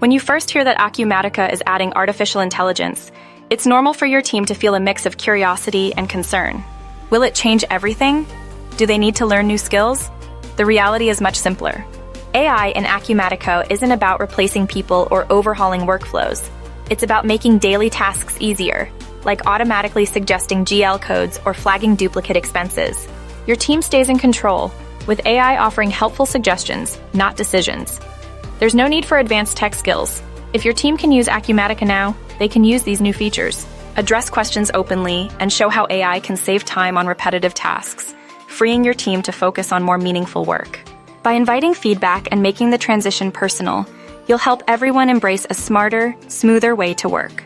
When you first hear that Acumatica is adding artificial intelligence, it's normal for your team to feel a mix of curiosity and concern. Will it change everything? Do they need to learn new skills? The reality is much simpler. AI in Acumatica isn't about replacing people or overhauling workflows. It's about making daily tasks easier, like automatically suggesting GL codes or flagging duplicate expenses. Your team stays in control, with AI offering helpful suggestions, not decisions. There's no need for advanced tech skills. If your team can use Acumatica now, they can use these new features. Address questions openly and show how AI can save time on repetitive tasks, freeing your team to focus on more meaningful work. By inviting feedback and making the transition personal, you'll help everyone embrace a smarter, smoother way to work.